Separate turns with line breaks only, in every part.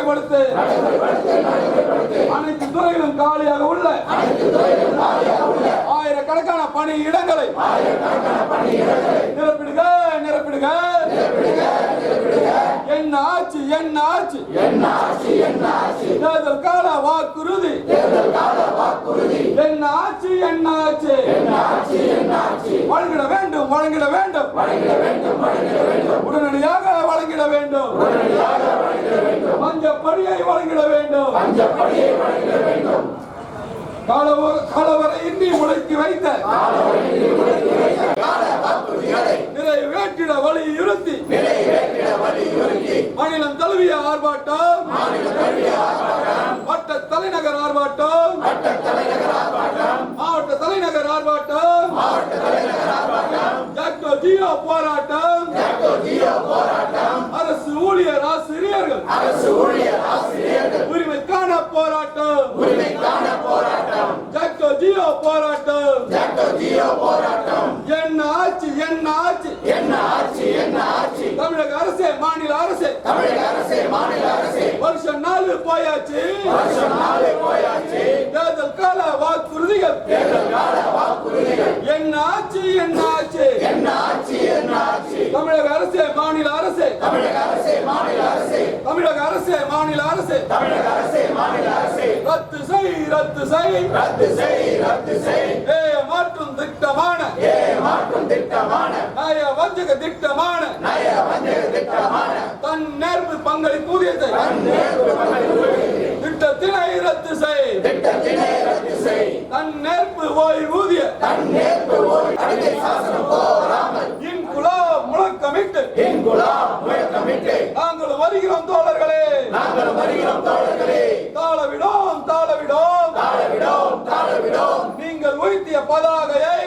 நடைமுறைப்படுத்து. அனைத்து துறைகளும் காலியாக உள்ள ஆயிரக்கணக்கான பணியிடங்களை நிரப்பிடுக நிரப்பிடுக. என்ன ஆட்சி என்ன ஆட்சி தேர்தல் கால வாக்குறுதி. என்ன ஆட்சி என்ன ஆட்சி வழங்கிட வேண்டும் வழங்கிட வேண்டும் உடனடியாக வழங்கிட வேண்டும். மஞ்சப்படியை வழங்கிட வேண்டும். காலவரையின்றி முடக்கி வைத்த நிறைவேற்றிட வலியுறுத்தி மாநிலம் தழுவிய ஆர்ப்பாட்டம், வட்ட தலைநகர் ஆர்ப்பாட்டம், மாவட்ட தலைநகர் ஆர்ப்பாட்டம், ஜாக்டோ ஜியோ போராட்டம், அரசு ஊழியர் ஆசிரியர்கள் உரிமைக்கான போராட்டம், ஜாக்டோ ஜியோ போராட்டம். என்ன ஆட்சி என்ன ஆட்சி தமிழக அரசே மாநில அரசே வருஷம் 4 போயாச்சு. தேர்தல் கால வாக்குறுதிகள் என்ன ஆட்சி என்ன ஆட்சி தமிழக அரசே மாநில அரசே தமிழக அரசே மாநில அரசே ரத்து செய் ரத்து செய் மாற்றும் திட்டமான நய வஞ்சக திட்டமான தன்னேர்ப்பு பங்களிப்பு ஊதியத்தை திட்டத்தினை ரத்து செய். தன்னேர்ப்பு ஓய்வூதிய இன்குலாப் முழக்கமிட்டு நாங்கள் வருகிறோம் தோழர்களே. தாளவிடோம் நீங்கள் உயர்த்திய பதாகையை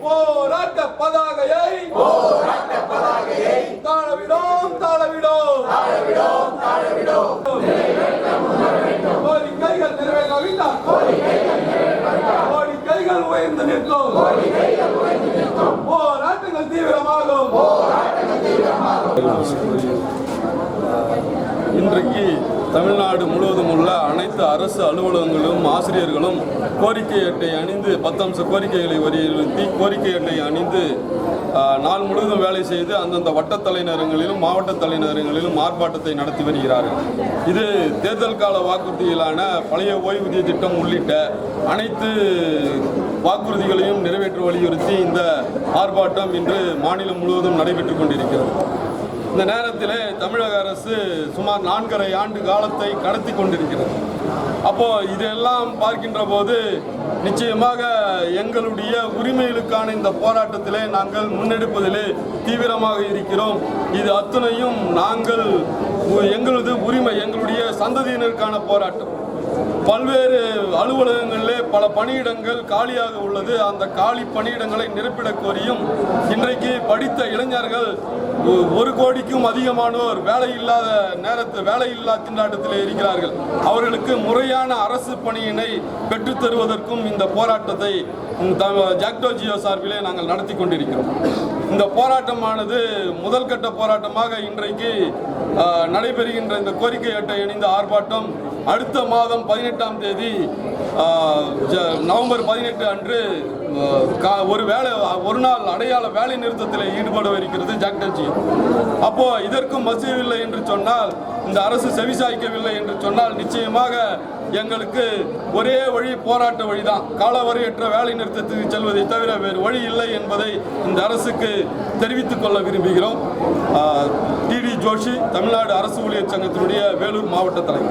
போராட்ட பதாகையை தாளவிடோம் கோரிக்கைகள் நிறைவேறாவிட்டால் கோரிக்கைகள் உயர்ந்து நிற்கும். போராட்டங்கள் தீவிரமாகும்.
இன்றைக்கு தமிழ்நாடு முழுவதும் உள்ள அனைத்து அரசு அலுவலகங்களும் ஆசிரியர்களும் கோரிக்கை அட்டை அணிந்து 10 அம்ச கோரிக்கைகளை வலியுறுத்தி கோரிக்கை அட்டை அணிந்து நாள் முழுவதும் வேலை செய்து அந்தந்த வட்ட தலைநகரங்களிலும் மாவட்ட தலைநகரங்களிலும் ஆர்ப்பாட்டத்தை நடத்தி வருகிறார்கள். இது தேர்தல் கால வாக்குறுதிகளான பழைய ஓய்வூதிய திட்டம் உள்ளிட்ட அனைத்து வாக்குறுதிகளையும் நிறைவேற்ற வலியுறுத்தி இந்த ஆர்ப்பாட்டம் இன்று மாநிலம் முழுவதும் நடைபெற்றுக் கொண்டிருக்கிறது. இந்த நேரத்தில் தமிழக அரசு சுமார் 4½ ஆண்டு காலத்தை கடத்தி கொண்டிருக்கிறது. அப்போ இதெல்லாம் பார்க்கின்ற போது நிச்சயமாக எங்களுடைய உரிமைகளுக்கான இந்த போராட்டத்திலே நாங்கள் முன்னெடுப்பதிலே தீவிரமாக இருக்கிறோம். இது அத்தனையும் நாங்கள் எங்களது உரிமை, எங்களுடைய சந்ததியினருக்கான போராட்டம். பல்வேறு அலுவலகங்களிலே பல பணியிடங்கள் காலியாக உள்ளது. அந்த காலி பணியிடங்களை நிரப்பிடக் கோரியும் இன்றைக்கு படித்த இளைஞர்கள் 1 கோடிக்கும் அதிகமானோர் வேலையில்லா திண்டாட்டத்திலே இருக்கிறார்கள். அவர்களுக்கு முறையான அரசு பணியினை பெற்றுத்தருவதற்கும் இந்த போராட்டத்தை ஜாக்டோ ஜியோ சார்பிலே நாங்கள் நடத்தி கொண்டிருக்கிறோம். இந்த போராட்டமானது முதல் கட்ட போராட்டமாக இன்றைக்கு நடைபெறுகின்ற இந்த கோரிக்கை அட்டை அணிந்த ஆர்ப்பாட்டம் அடுத்த மாதம் 18ஆம் தேதி நவம்பர் 18 அன்று ஒரு நாள் அடையாள வேலை நிறுத்தத்தில் ஈடுபடவிருக்கிறது ஜாக்டோ ஜியோ. அப்போ இதற்கும் மசியவில்லை என்று சொன்னால், இந்த அரசு செவிசாய்க்கவில்லை என்று சொன்னால் நிச்சயமாக எங்களுக்கு ஒரே வழி போராட்ட வழிதான். காலவரையற்ற வேலை நிறுத்தத்துக்கு செல்வதை தவிர வேறு வழி இல்லை என்பதை இந்த அரசுக்கு தெரிவித்துக் கொள்ள விரும்புகிறோம். டிடி ஜோஷி, தமிழ்நாடு அரசு ஊழியர் சங்கத்தினுடைய வேலூர் மாவட்ட தலைவர்.